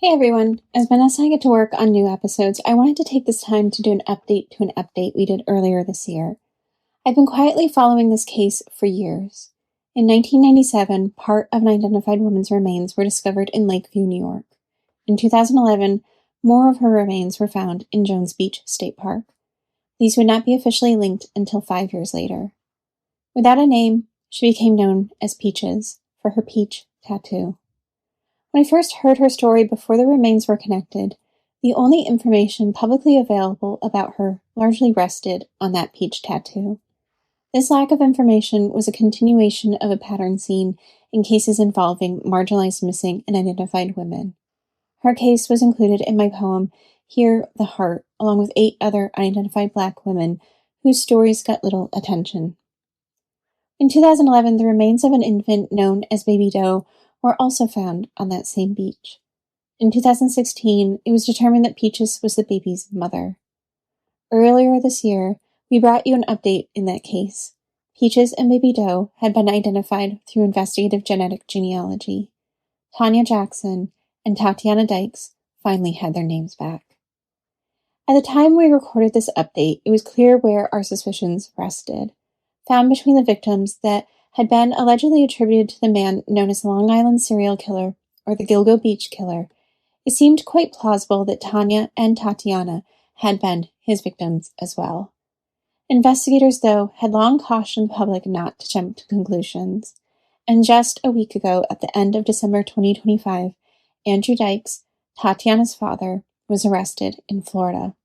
Hey everyone, as Vanessa and I get to work on new episodes, I wanted to take this time to do an update to an update we did earlier this year. I've been quietly following this case for years. In 1997, part of an identified woman's remains were discovered in Lakeview, New York. In 2011, more of her remains were found in Jones Beach State Park. These would not be officially linked until 5 years later. Without a name, she became known as Peaches for her peach tattoo. When I first heard her story before the remains were connected, the only information publicly available about her largely rested on that peach tattoo. This lack of information was a continuation of a pattern seen in cases involving marginalized missing and identified women. Her case was included in my poem, Hear the Heart, along with 8 other unidentified Black women whose stories got little attention. In 2011, the remains of an infant known as Baby Doe were also found on that same beach. In 2016, it was determined that Peaches was the baby's mother. Earlier this year, we brought you an update in that case. Peaches and Baby Doe had been identified through investigative genetic genealogy. Tanya Jackson and Tatiana Dykes finally had their names back. At the time we recorded this update, it was clear where our suspicions rested. Found between the victims that had been allegedly attributed to the man known as the Long Island serial killer or the Gilgo Beach Killer, it seemed quite plausible that Tanya and Tatiana had been his victims as well. Investigators, though, had long cautioned the public not to jump to conclusions, and just a week ago, at the end of December 2025, Andrew Dykes, Tatiana's father, was arrested in Florida.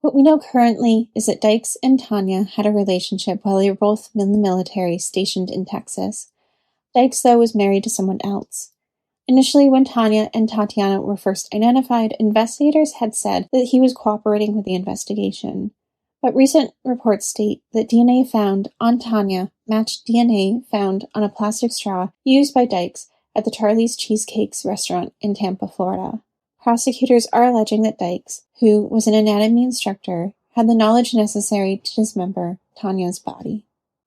What we know currently is that Dykes and Tanya had a relationship while they were both in the military stationed in Texas. Dykes, though, was married to someone else. Initially, when Tanya and Tatiana were first identified, investigators had said that he was cooperating with the investigation. But recent reports state that DNA found on Tanya matched DNA found on a plastic straw used by Dykes at the Charlie's Cheesecakes restaurant in Tampa, Florida. Prosecutors are alleging that Dykes, who was an anatomy instructor, had the knowledge necessary to dismember Tanya's body.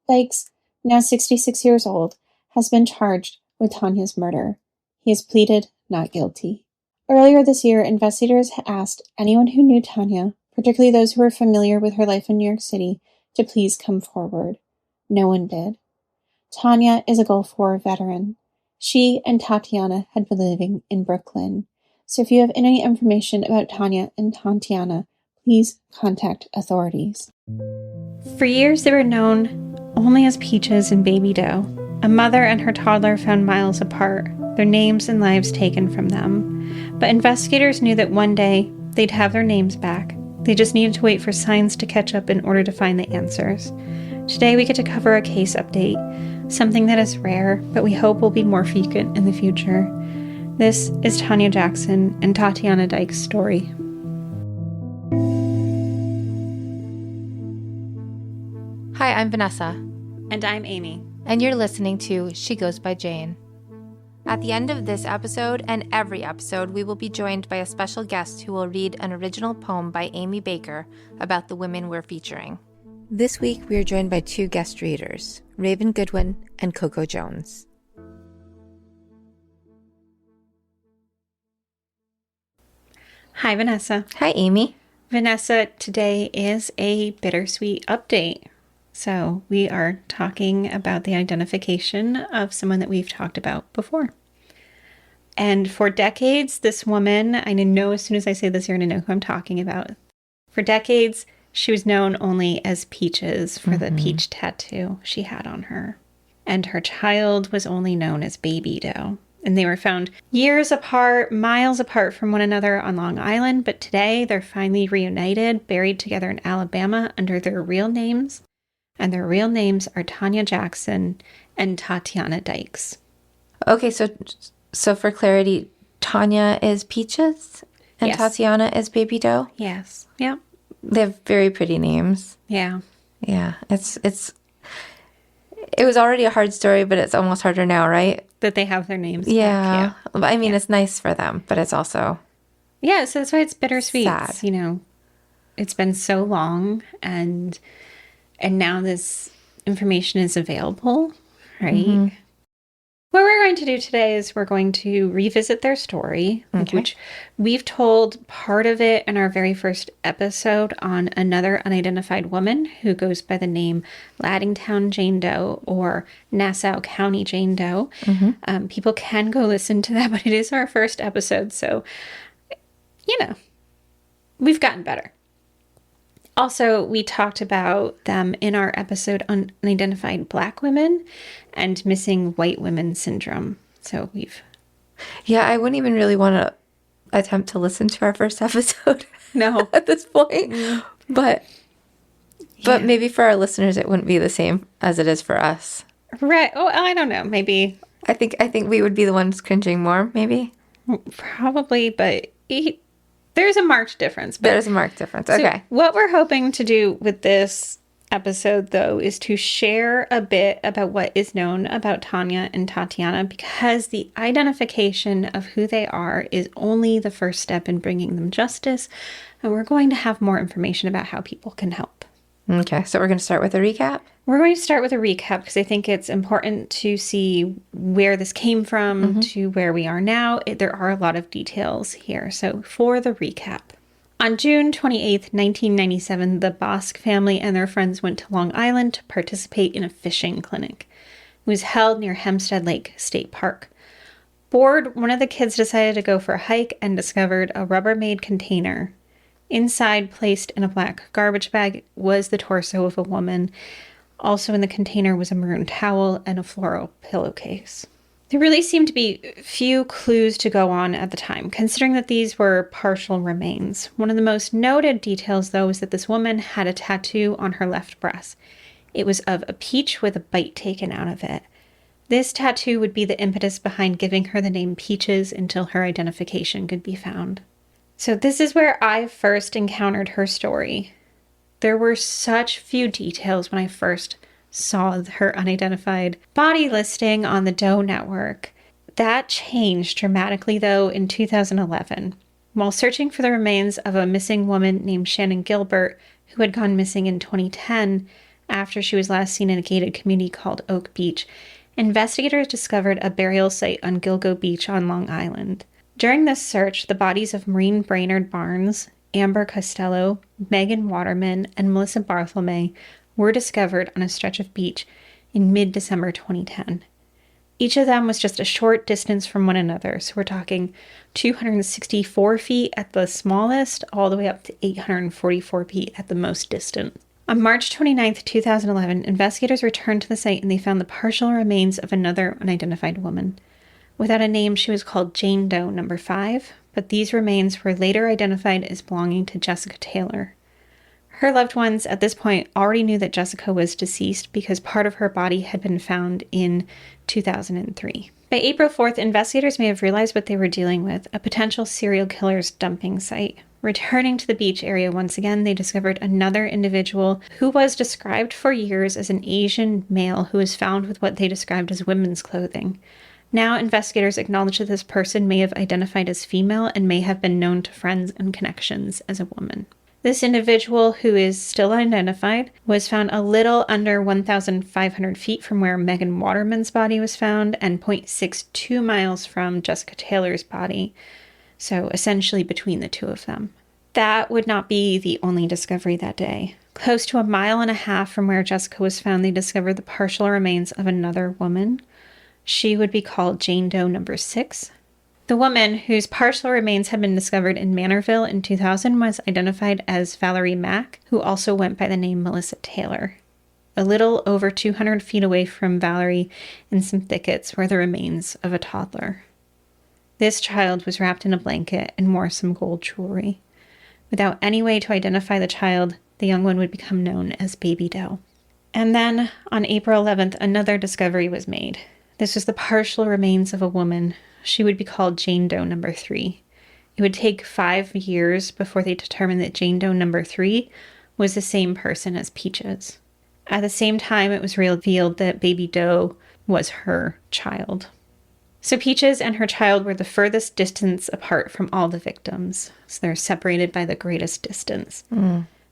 Dykes, now 66 years old, has been charged with Tanya's murder. He has pleaded not guilty. Earlier this year, investigators had asked anyone who knew Tanya, particularly those who were familiar with her life in New York City, to please come forward. No one did. Tanya is a Gulf War veteran. She and Tatiana had been living in Brooklyn. So if you have any information about Tanya and Tatiana, please contact authorities. For years, they were known only as Peaches and Baby Doe, a mother and her toddler found miles apart, their names and lives taken from them. But investigators knew that one day they'd have their names back. They just needed to wait for signs to catch up in order to find the answers. Today, we get to cover a case update, something that is rare, but we hope will be more frequent in the future. This is Tanya Jackson and Tatiana Dykes' story. Hi, I'm Vanessa. And I'm Aimee. And you're listening to She Goes by Jane. At the end of this episode and every episode, we will be joined by a special guest who will read an original poem by Aimee Baker about the women we're featuring. This week, we are joined by 2 guest readers, Raven Goodwin and Coco Jones. Hi, Vanessa. Hi, Aimee. Vanessa, today is a bittersweet update. So we are talking about the identification of someone that we've talked about before. And for decades, this woman, I know as soon as I say this, you're going to know who I'm talking about. For decades, she was known only as Peaches for the peach tattoo she had on her. And her child was only known as Baby Doe. And they were found years apart, miles apart from one another on Long Island. But today, they're finally reunited, buried together in Alabama under their real names. And their real names are Tanya Jackson and Tatiana Dykes. Okay, so for clarity, Tanya is Peaches and Yes. Tatiana is Baby Doe? Yes. Yeah. They have very pretty names. Yeah. Yeah, it was already a hard story, but it's almost harder now, right? That they have their names Yeah. back. I mean, it's nice for them, but it's also... Yeah, so that's why it's bittersweet. Sad. You know, it's been so long and now this information is available, right? What we're going to do today is we're going to revisit their story, Okay. which we've told part of it in our very first episode on another unidentified woman who goes by the name Laddingtown Jane Doe or Nassau County Jane Doe. People can go listen to that, but it is our first episode, so, we've gotten better. Also, we talked about them in our episode on unidentified Black women and missing white women syndrome. So Yeah, I wouldn't even really want to attempt to listen to our first episode. No. At this point. But maybe for our listeners it wouldn't be the same as it is for us. Right. Oh, I don't know. Maybe. I think we would be the ones cringing more, maybe. Probably, but there's a marked difference. There's a marked difference. Okay. So what we're hoping to do with this episode, though, is to share a bit about what is known about Tanya and Tatiana, because the identification of who they are is only the first step in bringing them justice, and we're going to have more information about how people can help. Okay, so we're going to start with a recap? We're going to start with a recap because I think it's important to see where this came from to where we are now. There are a lot of details here. So for the recap. On June 28th, 1997, the Bosk family and their friends went to Long Island to participate in a fishing clinic. It was held near Hempstead Lake State Park. Bored, one of the kids decided to go for a hike and discovered a Rubbermaid container. Inside, placed in a black garbage bag, was the torso of a woman. Also in the container was a maroon towel and a floral pillowcase. There really seemed to be few clues to go on at the time, considering that these were partial remains. One of the most noted details, though, is that this woman had a tattoo on her left breast. It was of a peach with a bite taken out of it. This tattoo would be the impetus behind giving her the name Peaches until her identification could be found. So this is where I first encountered her story. There were such few details when I first saw her unidentified body listing on the Doe Network. That changed dramatically, though, in 2011. While searching for the remains of a missing woman named Shannon Gilbert, who had gone missing in 2010 after she was last seen in a gated community called Oak Beach, investigators discovered a burial site on Gilgo Beach on Long Island. During this search, the bodies of Maureen Brainerd Barnes, Amber Costello, Megan Waterman, and Melissa Bartholomew were discovered on a stretch of beach in mid-December 2010. Each of them was just a short distance from one another, so we're talking 264 feet at the smallest, all the way up to 844 feet at the most distant. On March 29, 2011, investigators returned to the site and they found the partial remains of another unidentified woman. Without a name, she was called Jane Doe number 5, but these remains were later identified as belonging to Jessica Taylor. Her loved ones at this point already knew that Jessica was deceased because part of her body had been found in 2003. By April 4th, investigators may have realized what they were dealing with, a potential serial killer's dumping site. Returning to the beach area once again, they discovered another individual who was described for years as an Asian male who was found with what they described as women's clothing. Now, investigators acknowledge that this person may have identified as female and may have been known to friends and connections as a woman. This individual, who is still unidentified, was found a little under 1,500 feet from where Megan Waterman's body was found and 0.62 miles from Jessica Taylor's body, so essentially between the two of them. That would not be the only discovery that day. Close to 1.5 miles from where Jessica was found, they discovered the partial remains of another woman. She would be called Jane Doe number 6. The woman, whose partial remains had been discovered in Manorville in 2000, was identified as Valerie Mack, who also went by the name Melissa Taylor. A little over 200 feet away from Valerie, in some thickets, were the remains of a toddler. This child was wrapped in a blanket and wore some gold jewelry. Without any way to identify the child, the young one would become known as Baby Doe. And then, on April 11th, another discovery was made. This was the partial remains of a woman. She would be called Jane Doe number 3. It would take 5 years before they determined that Jane Doe number 3 was the same person as Peaches. At the same time, it was revealed that Baby Doe was her child. So Peaches and her child were the furthest distance apart from all the victims. So they're separated by the greatest distance.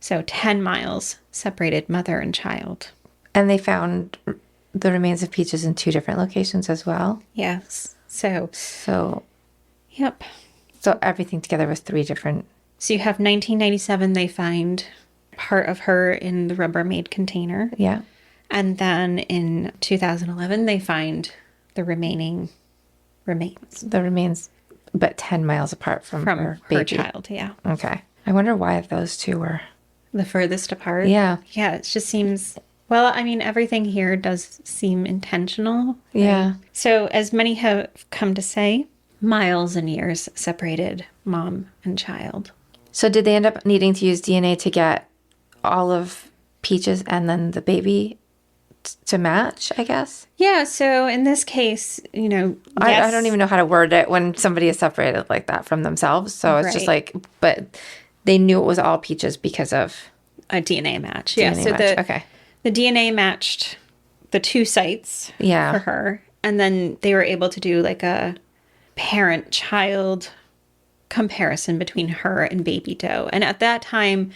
So 10 miles separated mother and child. And they found the remains of Peaches in 2 different locations as well. Yes. So, yep. So everything together was 3 different. So you have 1997, they find part of her in the Rubbermaid container. Yeah. And then in 2011, they find the remaining remains. The remains, but 10 miles apart from her baby. Her child, yeah. Okay. I wonder why those 2 were the furthest apart. Yeah. Yeah, it just seems... Well, I mean, everything here does seem intentional. Right? Yeah. So, as many have come to say, miles and years separated mom and child. So did they end up needing to use DNA to get all of Peaches and then the baby to match, I guess? Yeah, so in this case, you know... I don't even know how to word it when somebody is separated like that from themselves. So it's just like... But they knew it was all Peaches because of... A DNA match. Okay. The DNA matched the 2 sites for her. And then they were able to do like a parent-child comparison between her and Baby Doe. And at that time,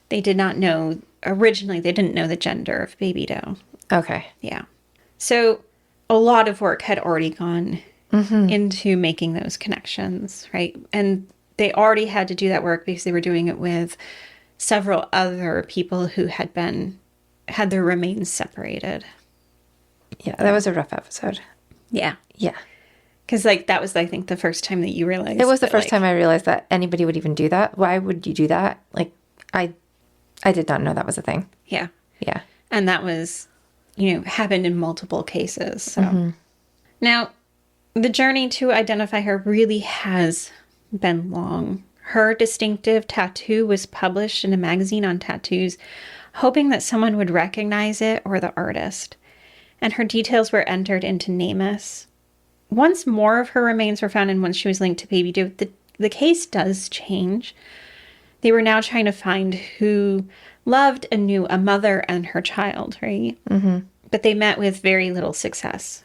they did not know... Originally, they didn't know the gender of Baby Doe. Okay. Yeah. So a lot of work had already gone into making those connections, right? And they already had to do that work because they were doing it with several other people who had their remains separated. Yeah, that was a rough episode. Yeah. Yeah. Because, like, that was, I think, the first time that you realized. It was the first time I realized that anybody would even do that. Why would you do that? Like, I did not know that was a thing. Yeah. Yeah. And that was, happened in multiple cases. So now, the journey to identify her really has been long. Her distinctive tattoo was published in a magazine on tattoos, hoping that someone would recognize it or the artist. And her details were entered into NamUs. Once more of her remains were found and once she was linked to Baby Doe, the case does change. They were now trying to find who loved and knew a mother and her child, right? Mm-hmm. But they met with very little success.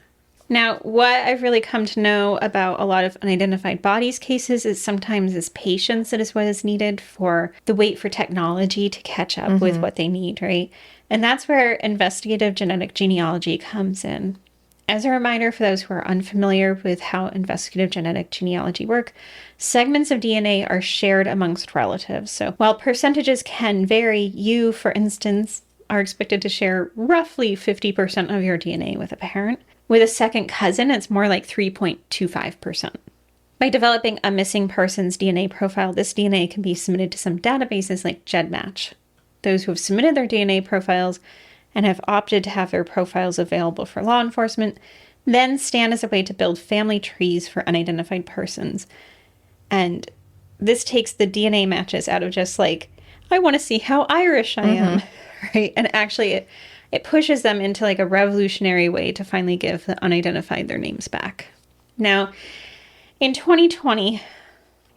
Now, what I've really come to know about a lot of unidentified bodies cases is sometimes it's patience that is what is needed for the wait for technology to catch up with what they need, right? And that's where investigative genetic genealogy comes in. As a reminder for those who are unfamiliar with how investigative genetic genealogy work, segments of DNA are shared amongst relatives. So while percentages can vary, you, for instance, are expected to share roughly 50% of your DNA with a parent. With a second cousin, it's more like 3.25%. By developing a missing person's DNA profile, this DNA can be submitted to some databases like GEDmatch. Those who have submitted their DNA profiles and have opted to have their profiles available for law enforcement then stand as a way to build family trees for unidentified persons. And this takes the DNA matches out of just like, I want to see how Irish I am, right? And actually it pushes them into like a revolutionary way to finally give the unidentified their names back. Now, in 2020,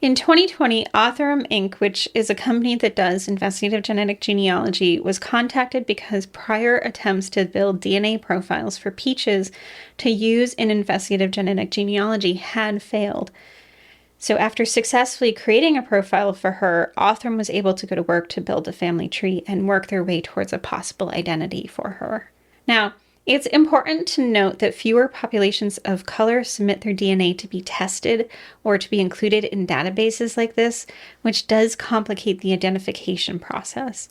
Authorum Inc., which is a company that does investigative genetic genealogy, was contacted because prior attempts to build DNA profiles for Peaches to use in investigative genetic genealogy had failed. So after successfully creating a profile for her, Authorum was able to go to work to build a family tree and work their way towards a possible identity for her. Now, it's important to note that fewer populations of color submit their DNA to be tested or to be included in databases like this, which does complicate the identification process.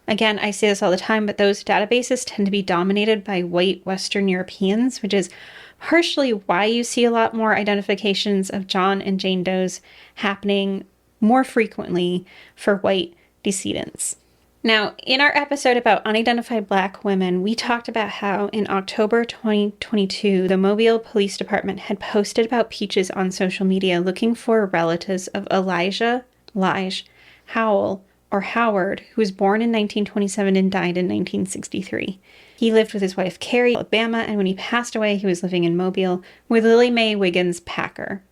Again, I say this all the time, but those databases tend to be dominated by white Western Europeans, which is partially why you see a lot more identifications of John and Jane Does happening more frequently for white decedents. Now, in our episode about unidentified Black women, we talked about how in October 2022, the Mobile Police Department had posted about Peaches on social media looking for relatives of Elijah, Howell, or Howard, who was born in 1927 and died in 1963. He lived with his wife Carrie in Alabama, and when he passed away, he was living in Mobile with Lily Mae Wiggins Packer.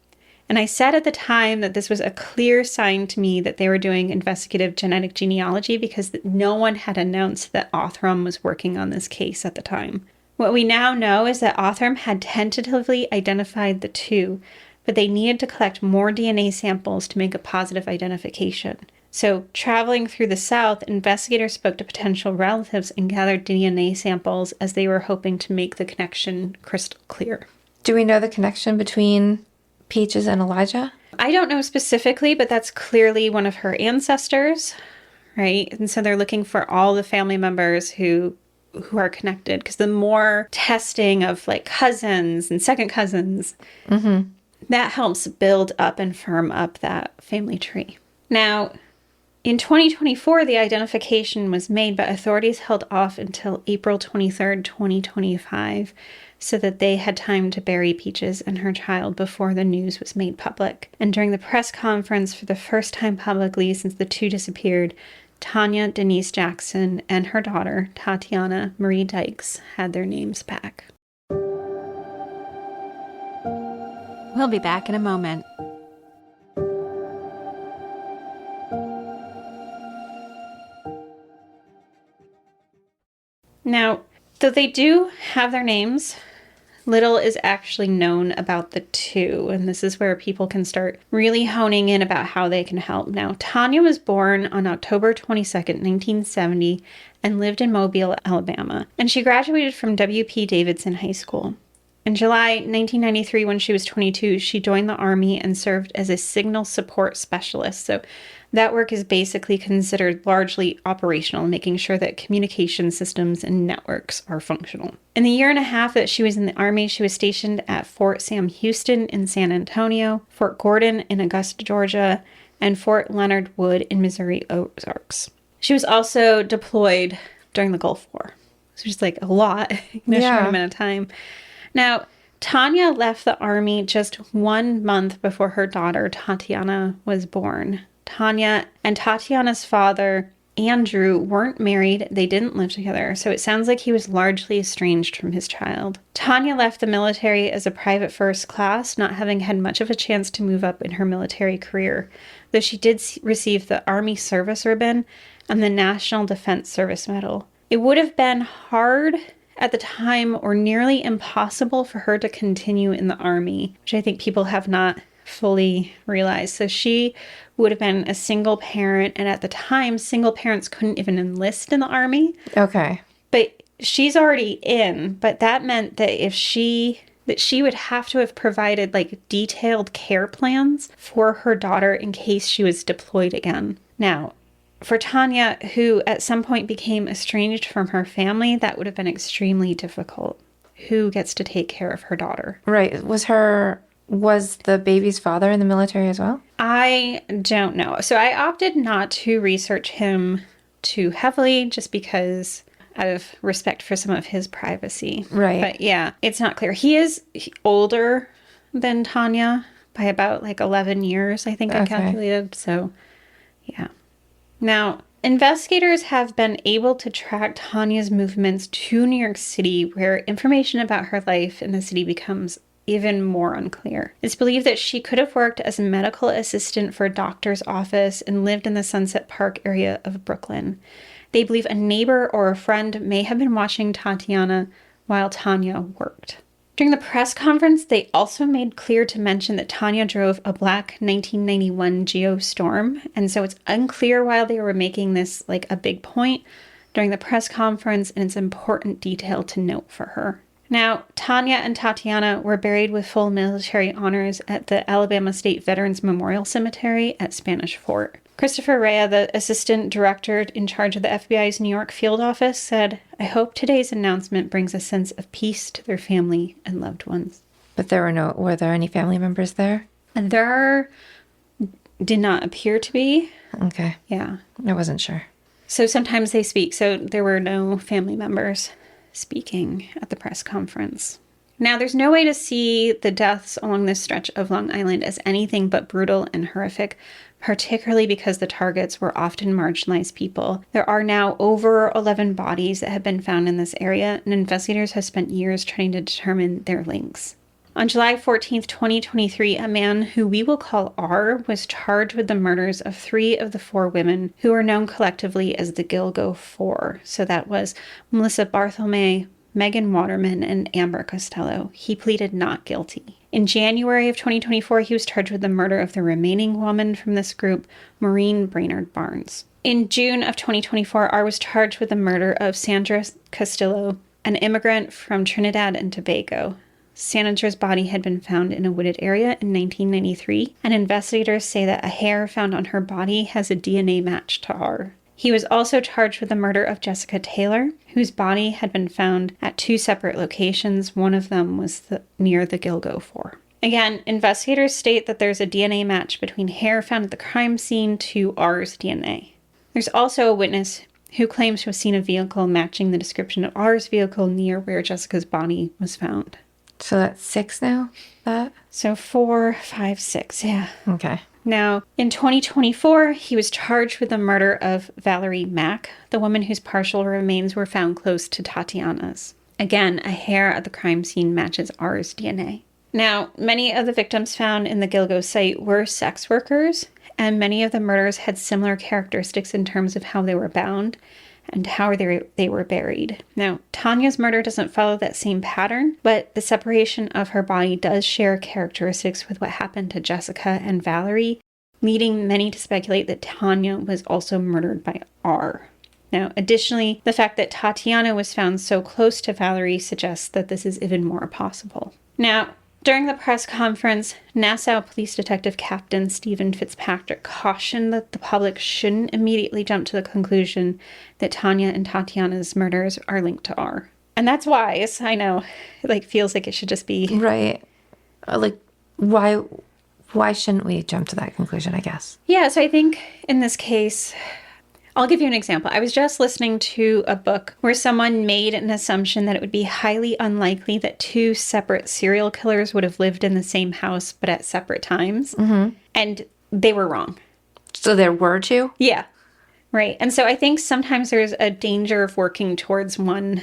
And I said at the time that this was a clear sign to me that they were doing investigative genetic genealogy because no one had announced that Authorum was working on this case at the time. What we now know is that Authorum had tentatively identified the 2, but they needed to collect more DNA samples to make a positive identification. So, traveling through the South, investigators spoke to potential relatives and gathered DNA samples as they were hoping to make the connection crystal clear. Do we know the connection between Peaches and Elijah? I don't know specifically, but that's clearly one of her ancestors, right? And so they're looking for all the family members who are connected, because the more testing of like cousins and second cousins, that helps build up and firm up that family tree. Now, in 2024, the identification was made, but authorities held off until April 23rd, 2025, so that they had time to bury Peaches and her child before the news was made public. And during the press conference, for the first time publicly since the two disappeared, Tanya Denise Jackson and her daughter, Tatiana Marie Dykes, had their names back. We'll be back in a moment. Now, though they do have their names, little is actually known about the two, and this is where people can start really honing in about how they can help. Now, Tanya was born on October 22nd, 1970, and lived in Mobile, Alabama, and she graduated from W.P. Davidson High School. In July 1993, when she was 22, she joined the Army and served as a signal support specialist. So that work is basically considered largely operational, making sure that communication systems and networks are functional. In the year and a half that she was in the Army, she was stationed at Fort Sam Houston in San Antonio, Fort Gordon in Augusta, Georgia, and Fort Leonard Wood in Missouri Ozarks. She was also deployed during the Gulf War. So just like a lot in a short amount of time. Now, Tanya left the Army just 1 month before her daughter, Tatiana, was born. Tanya and Tatiana's father, Andrew, weren't married. They didn't live together, so it sounds like he was largely estranged from his child. Tanya left the military as a private first class, not having had much of a chance to move up in her military career, though she did receive the Army Service Ribbon and the National Defense Service Medal. It would have been hard at the time, or nearly impossible, for her to continue in the Army, which I think people have not fully realized. So she would have been a single parent, and at the time, single parents couldn't even enlist in the Army. Okay. But she's already in, but that meant that she would have to have provided like detailed care plans for her daughter in case she was deployed again. Now, for Tanya, who at some point became estranged from her family, that would have been extremely difficult. Who gets to take care of her daughter? Right. Was the baby's father in the military as well? I don't know. So I opted not to research him too heavily, just because out of respect for some of his privacy. Right. But yeah, it's not clear. He is older than Tanya by about like 11 years, I think I calculated. So yeah. Now, investigators have been able to track Tanya's movements to New York City, where information about her life in the city becomes even more unclear. It's believed that she could have worked as a medical assistant for a doctor's office and lived in the Sunset Park area of Brooklyn. They believe a neighbor or a friend may have been watching Tatiana while Tanya worked. During the press conference, they also made clear to mention that Tanya drove a black 1991 Geo Storm, and so it's unclear why they were making this like a big point during the press conference, and it's an important detail to note for her. Now, Tanya and Tatiana were buried with full military honors at the Alabama State Veterans Memorial Cemetery at Spanish Fort. Christopher Rea, the assistant director in charge of the FBI's New York field office, said, "I hope today's announcement brings a sense of peace to their family and loved ones." But were there any family members there? And there did not appear to be. Okay. Yeah. I wasn't sure. So sometimes they speak, so there were no family members speaking at the press conference. Now, there's no way to see the deaths along this stretch of Long Island as anything but brutal and horrific, particularly because the targets were often marginalized people. There are now over 11 bodies that have been found in this area, and investigators have spent years trying to determine their links. On July 14th, 2023, a man who we will call R was charged with the murders of 3 of the 4 women who are known collectively as the Gilgo Four. So that was Melissa Barthelme, Megan Waterman, and Amber Costello. He pleaded not guilty. In January of 2024, he was charged with the murder of the remaining woman from this group, Maureen Brainerd Barnes. In June of 2024, R was charged with the murder of Sandra Castillo, an immigrant from Trinidad and Tobago. Sandra's body had been found in a wooded area in 1993, and investigators say that a hair found on her body has a DNA match to R. He was also charged with the murder of Jessica Taylor, whose body had been found at 2 separate locations. One of them was near the Gilgo Four. Again, investigators state that there's a DNA match between hair found at the crime scene to R's DNA. There's also a witness who claims to have seen a vehicle matching the description of R's vehicle near where Jessica's body was found. So that's 6 now? So 4, 5, 6, yeah. Okay. Now, in 2024, he was charged with the murder of Valerie Mack, the woman whose partial remains were found close to Tatiana's. Again, a hair at the crime scene matches R's DNA. Now, many of the victims found in the Gilgo site were sex workers, and many of the murders had similar characteristics in terms of how they were bound and how they were buried. Now, Tanya's murder doesn't follow that same pattern, but the separation of her body does share characteristics with what happened to Jessica and Valerie, leading many to speculate that Tanya was also murdered by R. Now, additionally, the fact that Tatiana was found so close to Valerie suggests that this is even more possible. Now, during the press conference, Nassau Police Detective Captain Stephen Fitzpatrick cautioned that the public shouldn't immediately jump to the conclusion that Tanya and Tatiana's murders are linked to R. And that's wise. I know. It feels like it should just be... Right. Why shouldn't we jump to that conclusion, I guess? Yeah, so I think in this case... I'll give you an example. I was just listening to a book where someone made an assumption that it would be highly unlikely that 2 separate serial killers would have lived in the same house, but at separate times. Mm-hmm. And they were wrong. So there were 2? Yeah. Right. And so I think sometimes there's a danger of working towards one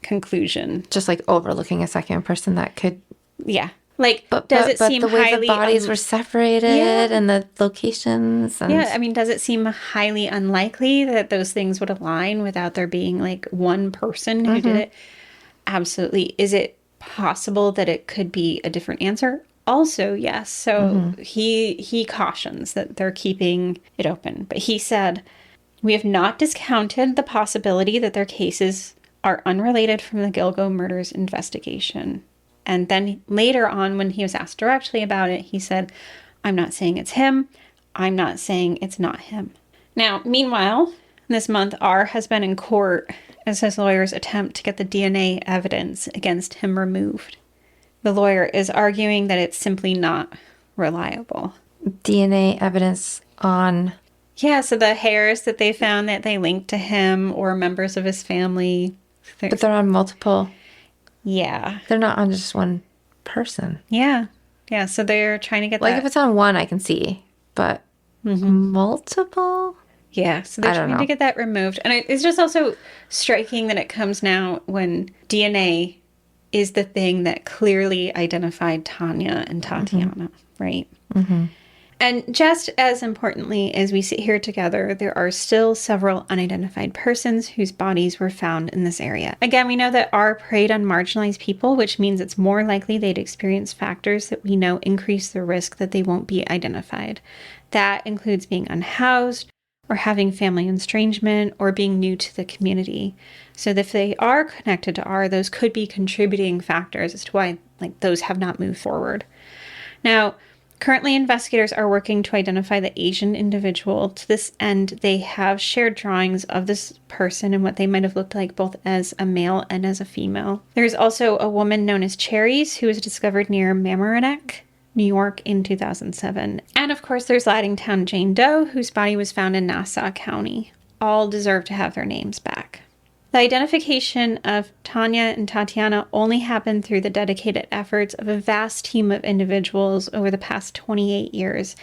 conclusion. Just overlooking a second person that could... Yeah. Does it seem the way highly... the bodies were separated and the locations? And... Yeah, does it seem highly unlikely that those things would align without there being, one person who did it? Absolutely. Is it possible that it could be a different answer? Also, yes. So he cautions that they're keeping it open. But he said, "We have not discounted the possibility that their cases are unrelated from the Gilgo murders investigation." And then later on, when he was asked directly about it, he said, "I'm not saying it's him. I'm not saying it's not him." Now, meanwhile, this month, R has been in court as his lawyers attempt to get the DNA evidence against him removed. The lawyer is arguing that it's simply not reliable. DNA evidence on... Yeah, so the hairs that they found that they linked to him or members of his family. But they're on multiple... Yeah. They're not on just one person. Yeah. Yeah, so they're trying to get that. If it's on one, I can see. But multiple? Yeah, so they're trying to get that removed. And it's just also striking that it comes now when DNA is the thing that clearly identified Tanya and Tatiana, right? Mm-hmm. And just as importantly, as we sit here together, there are still several unidentified persons whose bodies were found in this area. Again, we know that R preyed on marginalized people, which means it's more likely they'd experience factors that we know increase the risk that they won't be identified. That includes being unhoused, or having family estrangement, or being new to the community. So if they are connected to R, those could be contributing factors as to why those have not moved forward. Now, currently, investigators are working to identify the Asian individual. To this end, they have shared drawings of this person and what they might have looked like both as a male and as a female. There's also a woman known as Cherries who was discovered near Mamaroneck, New York in 2007. And of course, there's Laddingtown Jane Doe, whose body was found in Nassau County. All deserve to have their names back. The identification of Tanya and Tatiana only happened through the dedicated efforts of a vast team of individuals over the past 28 years.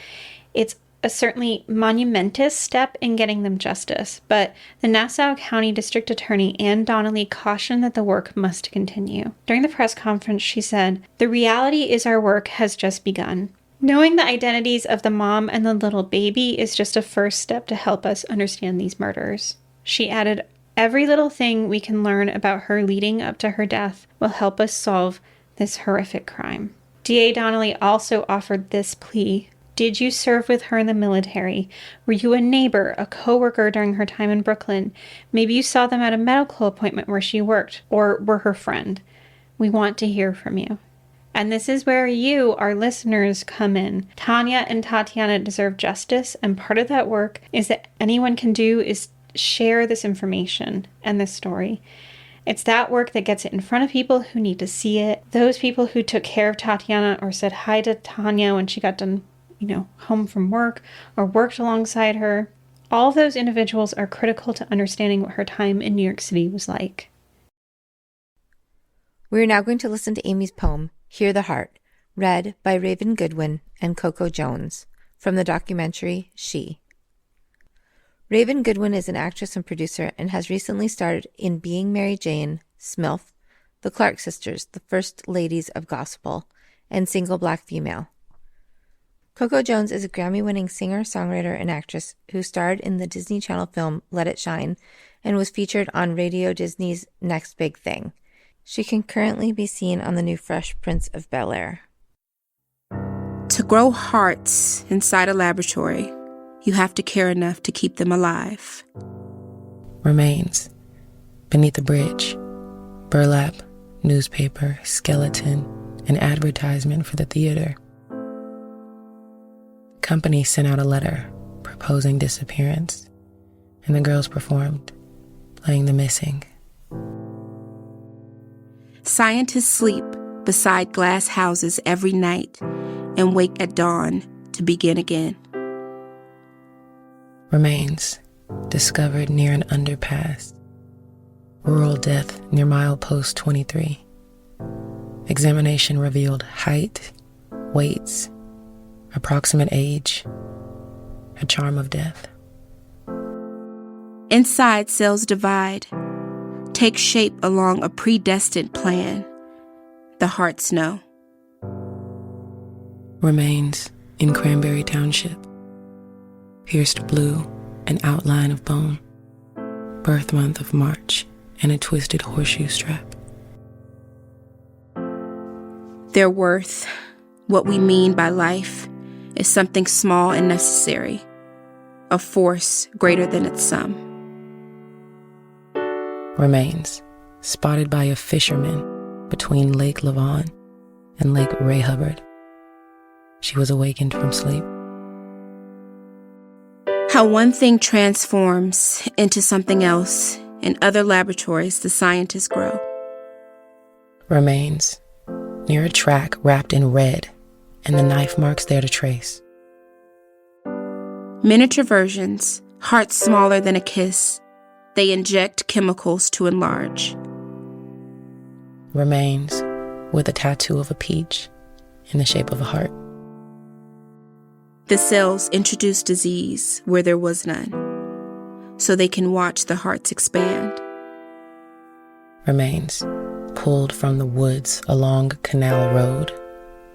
It's a certainly monumentous step in getting them justice, but the Nassau County District Attorney Ann Donnelly cautioned that the work must continue. During the press conference, she said, "The reality is our work has just begun. Knowing the identities of the mom and the little baby is just a first step to help us understand these murders." She added, "Every little thing we can learn about her leading up to her death will help us solve this horrific crime." D.A. Donnelly also offered this plea. Did you serve with her in the military? Were you a neighbor, a co-worker during her time in Brooklyn? Maybe you saw them at a medical appointment where she worked, or were her friend. We want to hear from you. And this is where you, our listeners, come in. Tanya and Tatiana deserve justice, and part of that work is that anyone can do is share this information and this story. It's that work that gets it in front of people who need to see it. Those people who took care of Tatiana or said hi to Tanya when she got done, home from work or worked alongside her. All of those individuals are critical to understanding what her time in New York City was like. We are now going to listen to Aimee's poem, Hear the Heart, read by Raven Goodwin and Coco Jones, from the documentary She. Raven Goodwin is an actress and producer and has recently starred in Being Mary Jane, Smilf, The Clark Sisters, the First Ladies of Gospel, and Single Black Female. Coco Jones is a Grammy-winning singer, songwriter, and actress who starred in the Disney Channel film Let It Shine and was featured on Radio Disney's Next Big Thing. She can currently be seen on the new Fresh Prince of Bel-Air. To grow hearts inside a laboratory, you have to care enough to keep them alive. Remains beneath the bridge, burlap, newspaper, skeleton, an advertisement for the theater. Company sent out a letter proposing disappearance, and the girls performed, playing the missing. Scientists sleep beside glass houses every night and wake at dawn to begin again. Remains discovered near an underpass. Rural death near milepost 23. Examination revealed height, weights, approximate age, a charm of death. Inside, cells divide, take shape along a predestined plan. The hearts know. Remains in Cranberry Township. Pierced blue, an outline of bone. Birth month of March, and a twisted horseshoe strap. Their worth, what we mean by life, is something small and necessary, a force greater than its sum. Remains spotted by a fisherman between Lake Lavon and Lake Ray Hubbard. She was awakened from sleep. How one thing transforms into something else. In other laboratories, the scientists grow. Remains near a track wrapped in red, and the knife marks there to trace. Miniature versions, hearts smaller than a kiss. They inject chemicals to enlarge. Remains with a tattoo of a peach in the shape of a heart. The cells introduce disease where there was none, so they can watch the hearts expand. Remains pulled from the woods along Canal Road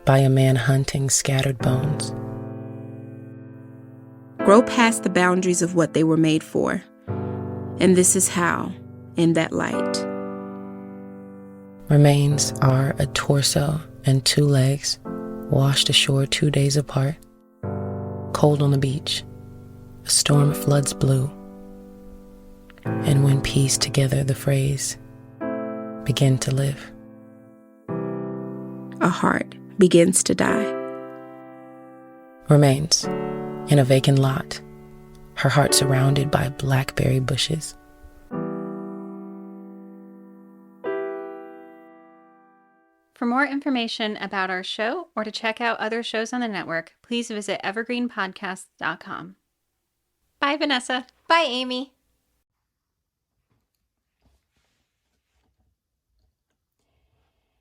by a man hunting scattered bones. Grow past the boundaries of what they were made for. And this is how, in that light. Remains are a torso and 2 legs washed ashore 2 days apart. Cold on the beach, a storm floods blue. And when pieced together, the phrase, begin to live. A heart begins to die. Remains in a vacant lot, her heart surrounded by blackberry bushes. For more information about our show or to check out other shows on the network, please visit evergreenpodcast.com. Bye, Vanessa. Bye, Aimee.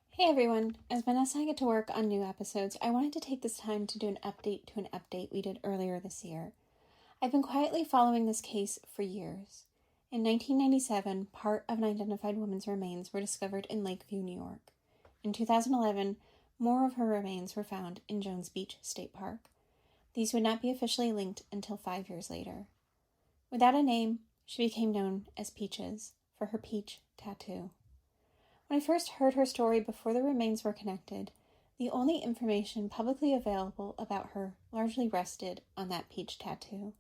Hey everyone, as Vanessa and I get to work on new episodes, I wanted to take this time to do an update to an update we did earlier this year. I've been quietly following this case for years. In 1997, part of an identified woman's remains were discovered in Lakeview, New York. In 2011, more of her remains were found in Jones Beach State Park. These would not be officially linked until 5 years later. Without a name, she became known as Peaches for her peach tattoo. When I first heard her story before the remains were connected, The only information publicly available about her largely rested on that peach tattoo.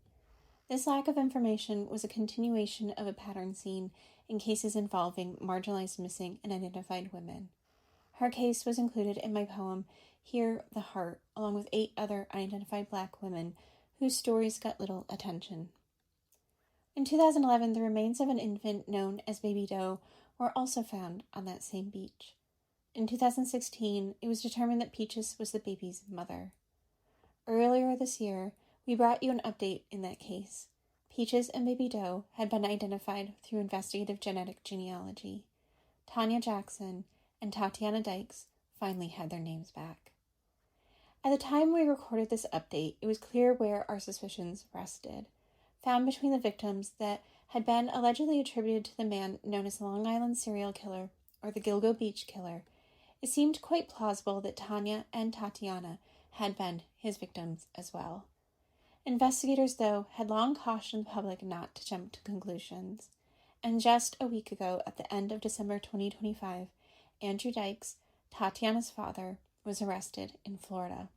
This lack of information was a continuation of a pattern seen in cases involving marginalized missing and unidentified women. Her case was included in my poem, Hear the Heart, along with 8 other unidentified Black women whose stories got little attention. In 2011, the remains of an infant known as Baby Doe were also found on that same beach. In 2016, it was determined that Peaches was the baby's mother. Earlier this year, we brought you an update in that case. Peaches and Baby Doe had been identified through investigative genetic genealogy. Tanya Jackson and Tatiana Dykes finally had their names back. At the time we recorded this update, it was clear where our suspicions rested. Found between the victims that had been allegedly attributed to the man known as the Long Island serial killer or the Gilgo Beach Killer, it seemed quite plausible that Tanya and Tatiana had been his victims as well. Investigators, though, had long cautioned the public not to jump to conclusions. And just a week ago, at the end of December 2025, Andrew Dykes, Tatiana's father, was arrested in Florida.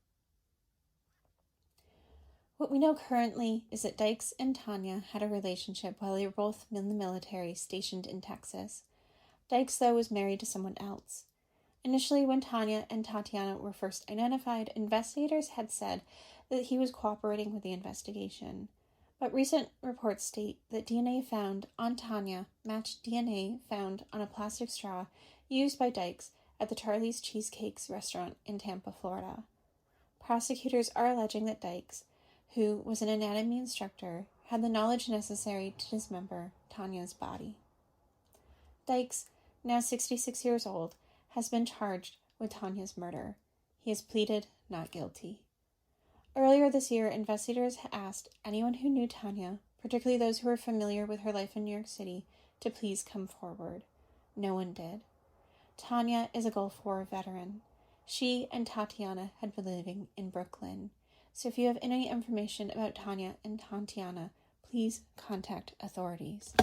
What we know currently is that Dykes and Tanya had a relationship while they were both in the military stationed in Texas. Dykes, though, was married to someone else. Initially, when Tanya and Tatiana were first identified, investigators had said that he was cooperating with the investigation. But recent reports state that DNA found on Tanya matched DNA found on a plastic straw used by Dykes at the Charlie's Cheesecakes restaurant in Tampa, Florida. Prosecutors are alleging that Dykes, who was an anatomy instructor, had the knowledge necessary to dismember Tanya's body. Dykes, now 66 years old, has been charged with Tanya's murder. He has pleaded not guilty. Earlier this year, investigators asked anyone who knew Tanya, particularly those who were familiar with her life in New York City, to please come forward. No one did. Tanya is a Gulf War veteran. She and Tatiana had been living in Brooklyn. So if you have any information about Tanya and Tatiana, please contact authorities.